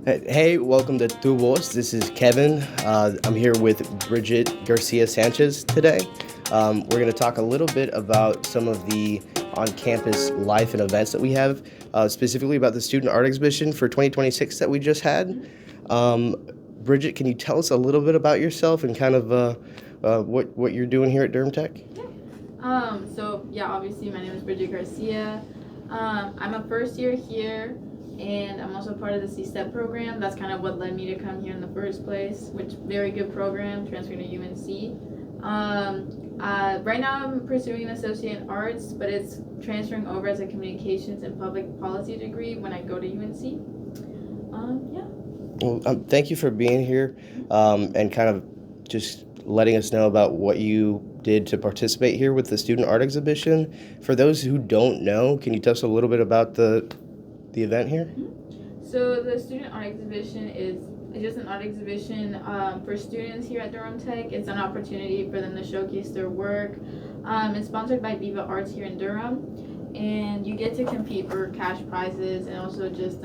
Hey, welcome to Tu Voz. This is Kevin. I'm here with Brigette Garcia-Sanchez today. We're going to talk a little bit about some of the on-campus life and events that we have, specifically about the student art exhibition for 2026 that we just had. Bridget, can you tell us a little bit about yourself and kind of what you're doing here at Durham Tech? Obviously my name is Brigette Garcia. I'm a first year here, and I'm also part of the C-STEP program. That's kind of what led me to come here in the first place, which very good program, transferring to UNC. Right now I'm pursuing an associate in arts, but it's transferring over as a communications and public policy degree when I go to UNC. Well, thank you for being here and kind of just letting us know about what you did to participate here with the student art exhibition. For those who don't know, can you tell us a little bit about the event here? So the student art exhibition is just an art exhibition for students here at Durham Tech. It's an opportunity for them to showcase their work. It's sponsored by Viva Arts here in Durham, and you get to compete for cash prizes and also just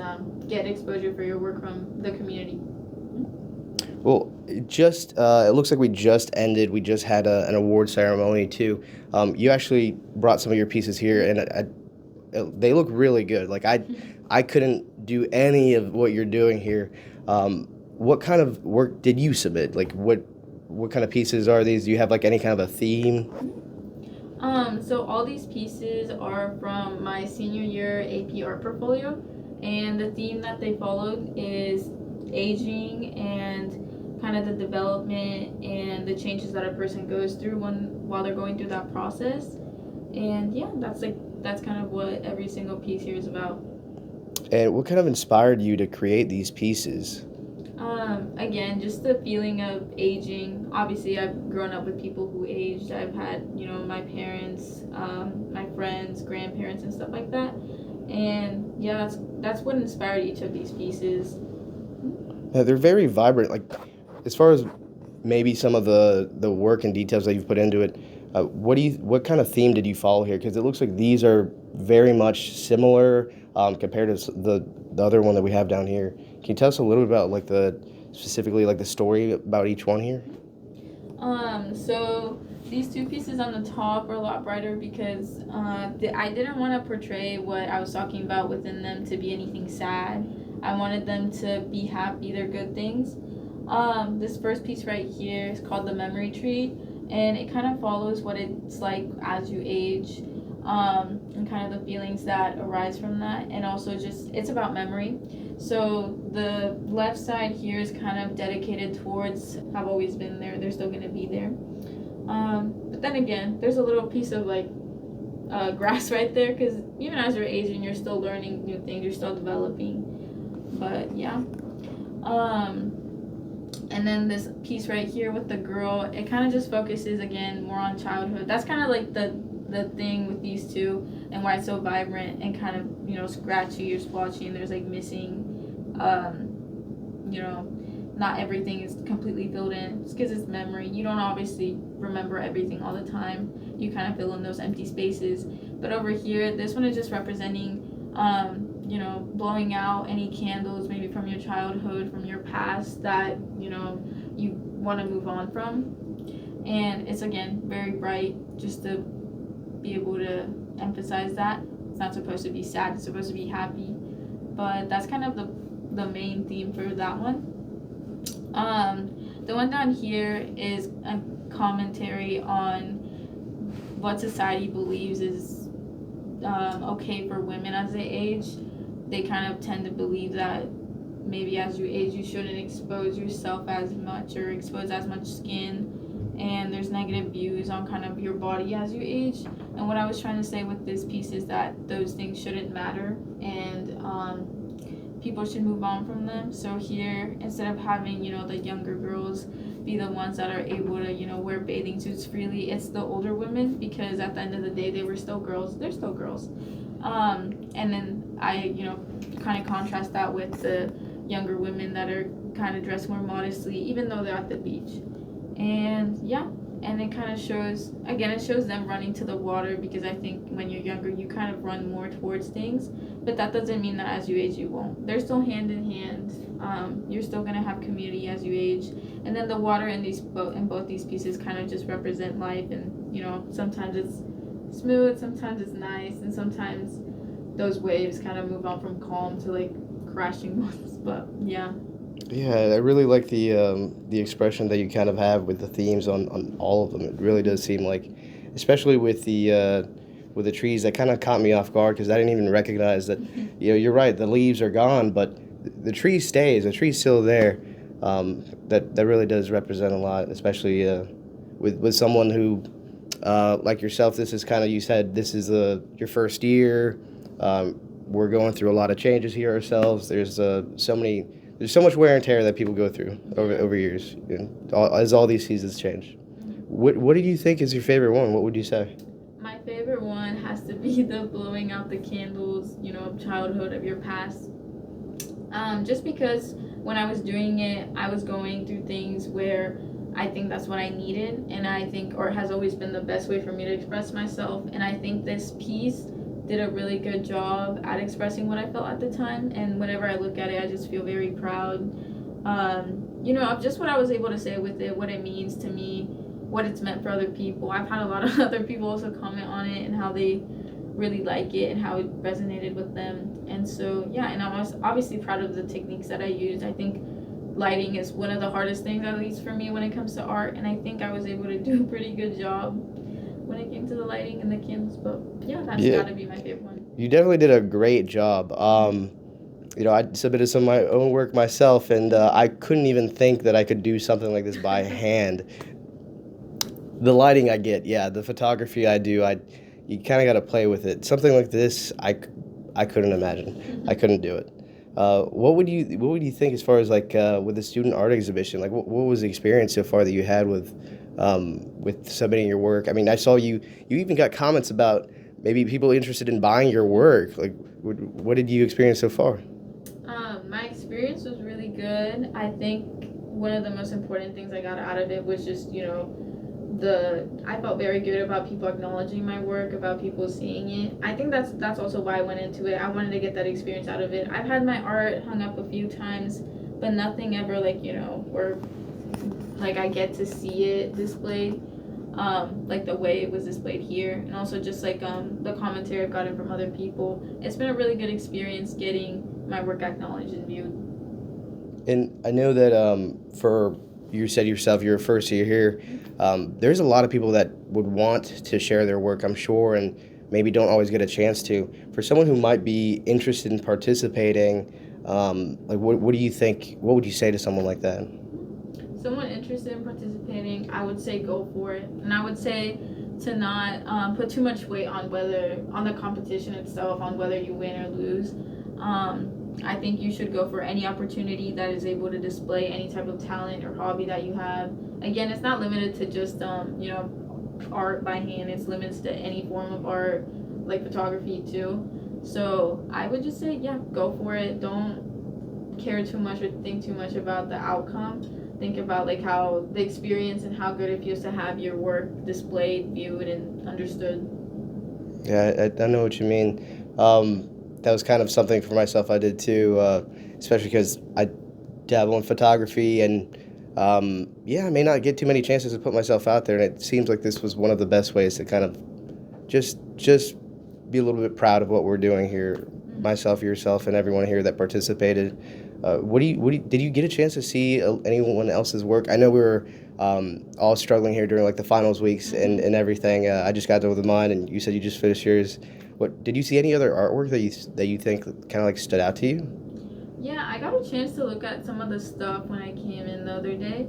get exposure for your work from the community. Well, it looks like we just had an award ceremony too. You actually brought some of your pieces here, and they look really good. Like I couldn't do any of what you're doing here. What kind of work did you submit? Like what kind of pieces are these? Do you have like any kind of a theme? So all these pieces are from my senior year AP art portfolio, and the theme that they followed is aging and kind of the development and the changes that a person goes through while they're going through that process. And yeah, that's kind of what every single piece here is about. And what kind of inspired you to create these pieces? Again, just the feeling of aging. Obviously, I've grown up with people who aged. I've had, my parents, my friends, grandparents, and stuff like that. And yeah, that's what inspired each of these pieces. They're very vibrant. Like, as far as maybe some of the work and details that you've put into it, what kind of theme did you follow here? Because it looks like these are very much similar compared to the other one that we have down here. Can you tell us a little bit about specifically the story about each one here? So these two pieces on the top are a lot brighter because I didn't want to portray what I was talking about within them to be anything sad. I wanted them to be happy. They're good things. This first piece right here is called the memory tree, and it kind of follows what it's like as you age, and kind of the feelings that arise from that, and also just it's about memory. So the left side here is kind of dedicated towards I've always been there, they're still going to be there. But then again, there's a little piece of grass right there, because even as you're aging, you're still learning new things, you're still developing. But yeah. And then this piece right here with the girl, it kind of just focuses again more on childhood. That's kind of like the thing with these two, and why it's so vibrant and kind of scratchy. You're splotchy, and there's missing, not everything is completely filled in. It's because it's memory. You don't obviously remember everything all the time. You kind of fill in those empty spaces. But over here, this one is just representing blowing out any candles maybe from your childhood, from your past that you want to move on from. And it's again very bright, just to be able to emphasize that it's not supposed to be sad, it's supposed to be happy. But that's kind of the main theme for that one. The one down here is a commentary on what society believes is okay for women as they age. They kind of tend to believe that maybe as you age you shouldn't expose yourself as much or expose as much skin, and there's negative views on kind of your body as you age. And what I was trying to say with this piece is that those things shouldn't matter, and people should move on from them. So here, instead of having the younger girls be the ones that are able to wear bathing suits freely, it's the older women, because at the end of the day they were still girls. They're still girls. And then I kind of contrast that with the younger women that are kind of dressed more modestly, even though they're at the beach. And yeah, and it kind of shows, again, it shows them running to the water, because I think when you're younger you kind of run more towards things, but that doesn't mean that as you age you won't. They're still hand in hand. You're still going to have community as you age, and then the water in both these pieces kind of just represent life. And sometimes it's smooth, sometimes it's nice, and sometimes those waves kind of move on from calm to like crashing ones. But yeah. Yeah, I really like the expression that you kind of have with the themes on all of them. It really does seem like, especially with the trees, that kind of caught me off guard because I didn't even recognize that. You're right. The leaves are gone, but the tree stays. The tree's still there. That really does represent a lot, especially with someone who, like yourself. This is kind of, you said this is your first year. We're going through a lot of changes here ourselves. There's so much wear and tear that people go through over years, as all these seasons change. What do you think is your favorite one? What would you say? My favorite one has to be the blowing out the candles, childhood of your past. Just because when I was doing it, I was going through things where I think that's what I needed, and I think, or has always been the best way for me to express myself. And I think this piece did a really good job at expressing what I felt at the time. And whenever I look at it, I just feel very proud, of just what I was able to say with it, what it means to me, what it's meant for other people. I've had a lot of other people also comment on it and how they really like it and how it resonated with them. And so, yeah, and I was obviously proud of the techniques that I used. I think lighting is one of the hardest things, at least for me, when it comes to art. And I think I was able to do a pretty good job when it came to the lighting and the candles. But yeah, that's got to be my favorite one. You definitely did a great job. I submitted some of my own work myself, and I couldn't even think that I could do something like this by hand. The lighting I get, yeah. The photography I do, you kind of got to play with it. Something like this, I couldn't imagine. I couldn't do it. What would you think as far as like with the student art exhibition? Like, what was the experience so far that you had with submitting your work? I mean, I saw you even got comments about maybe people interested in buying your work. Like, what did you experience so far? My experience was really good. I think one of the most important things I got out of it was just, I felt very good about people acknowledging my work, about people seeing it. I think that's also why I went into it. I wanted to get that experience out of it. I've had my art hung up a few times, but nothing ever where like I get to see it displayed, like the way it was displayed here, and also just like the commentary I've gotten from other people. It's been a really good experience getting my work acknowledged and viewed. And I know that for you said yourself, you're a first year here. There's a lot of people that would want to share their work, I'm sure, and maybe don't always get a chance to. For someone who might be interested in participating, like what do you think? What would you say to someone like that? Someone interested in participating, I would say go for it, and I would say to not put too much weight on the competition itself, on whether you win or lose. I think you should go for any opportunity that is able to display any type of talent or hobby that you have. Again, it's not limited to just art by hand. It's limited to any form of art, like photography too. So I would just say, yeah, go for it. Don't care too much or think too much about the outcome. Think about like how the experience and how good it feels to have your work displayed, viewed, and understood. Yeah, I know what you mean. That was kind of something for myself I did too, especially because I dabble in photography, and I may not get too many chances to put myself out there, and it seems like this was one of the best ways to kind of just be a little bit proud of what we're doing here, myself, yourself, and everyone here that participated. Did you get a chance to see anyone else's work? I know we were all struggling here during like the finals weeks and everything. I just got done with mine, and you said you just finished yours. What did you see any other artwork that you think kind of like stood out to you? Yeah, I got a chance to look at some of the stuff when I came in the other day.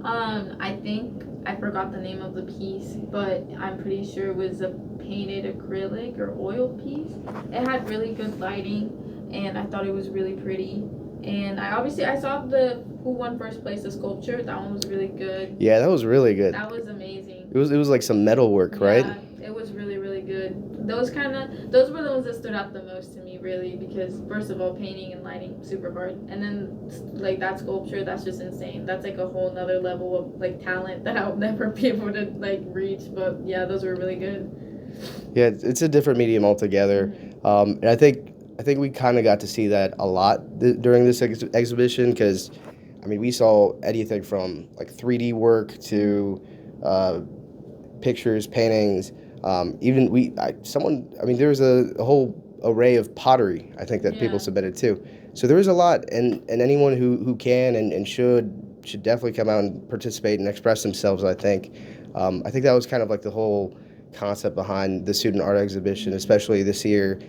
I think I forgot the name of the piece, but I'm pretty sure it was a painted acrylic or oil piece. It had really good lighting, and I thought it was really pretty. And I saw who won first place, the sculpture. That one was really good. Yeah, that was really good. That was amazing. It was like some metal work, right? Yeah, it was really, really good. those were the ones that stood out the most to me, really, because first of all, painting and lighting super hard, and then like that sculpture, that's just insane. That's like a whole nother level of like talent that I'll never be able to like reach. But yeah, those were really good. Yeah, it's a different medium altogether, and I think we kind of got to see that a lot during this exhibition because, I mean, we saw anything from like 3D work to pictures, paintings. Even there was a whole array of pottery, I think, that people submitted too. So there was a lot, and anyone who can and should definitely come out and participate and express themselves, I think. I think that was kind of like the whole concept behind the student art exhibition, especially this year.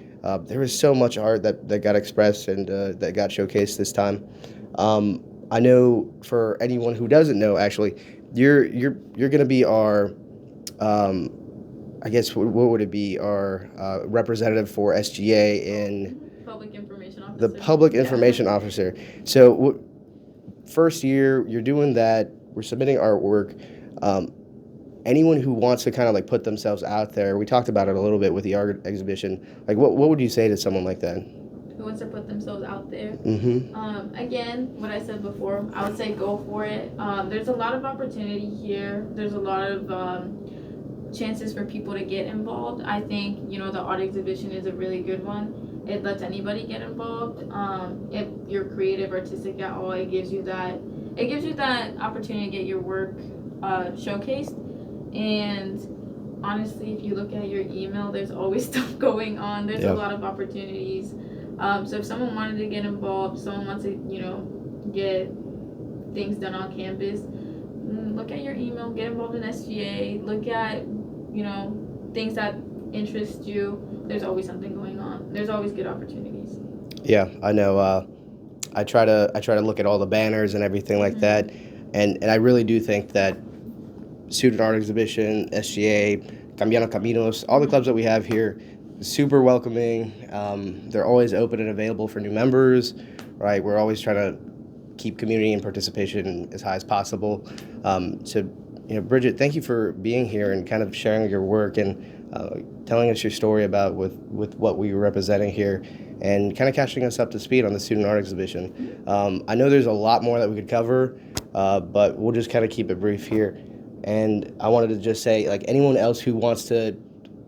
There was so much art that got expressed and that got showcased this time. I know for anyone who doesn't know, actually, you're going to be our I guess what would it be, our representative for SGA in Public information officer. the public information officer. So first year you're doing that. We're submitting artwork. Anyone who wants to kind of like put themselves out there, we talked about it a little bit with the art exhibition. Like, what would you say to someone like that? Who wants to put themselves out there? Mm-hmm. Again, what I said before, I would say go for it. There's a lot of opportunity here. There's a lot of chances for people to get involved. I think, the art exhibition is a really good one. It lets anybody get involved. If you're creative, artistic at all, it gives you that opportunity to get your work showcased. And honestly, if you look at your email, there's always stuff going on. There's a lot of opportunities. So if someone wanted to get involved, someone wants to, get things done on campus, look at your email, get involved in SGA, look at, things that interest you. There's always something going on. There's always good opportunities. Yeah, I know. I try to look at all the banners and everything like that, and I really do think that student art exhibition, SGA, Cambiando, Caminos, all the clubs that we have here, super welcoming. They're always open and available for new members, right? We're always trying to keep community and participation as high as possible. So, Brigette, thank you for being here and kind of sharing your work and telling us your story about with what we were representing here and kind of catching us up to speed on the student art exhibition. I know there's a lot more that we could cover, but we'll just kind of keep it brief here. And I wanted to just say, like, anyone else who wants to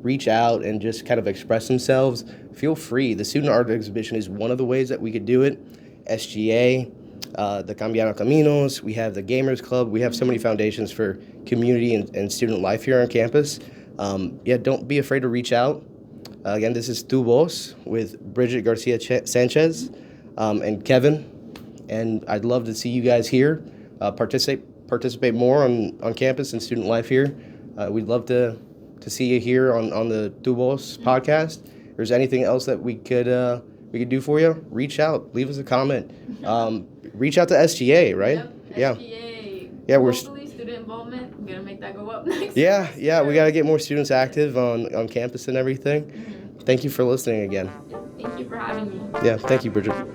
reach out and just kind of express themselves, feel free. The student art exhibition is one of the ways that we could do it. SGA, the Cambiando Caminos, we have the Gamers Club. We have so many foundations for community and student life here on campus. Don't be afraid to reach out. Again, this is Tu Voz with Brigette Garcia-Sanchez and Kevin. And I'd love to see you guys here. Participate more on campus and student life here. We'd love to see you here on the Tu Voz podcast. If there's anything else that we could do for you, reach out, leave us a comment. Reach out to SGA, right? Yep, SGA. Yeah, hopefully student involvement. We're gonna make that go up next. Yeah, we gotta get more students active on campus and everything. Thank you for listening again. Thank you for having me. Yeah, thank you, Brigette.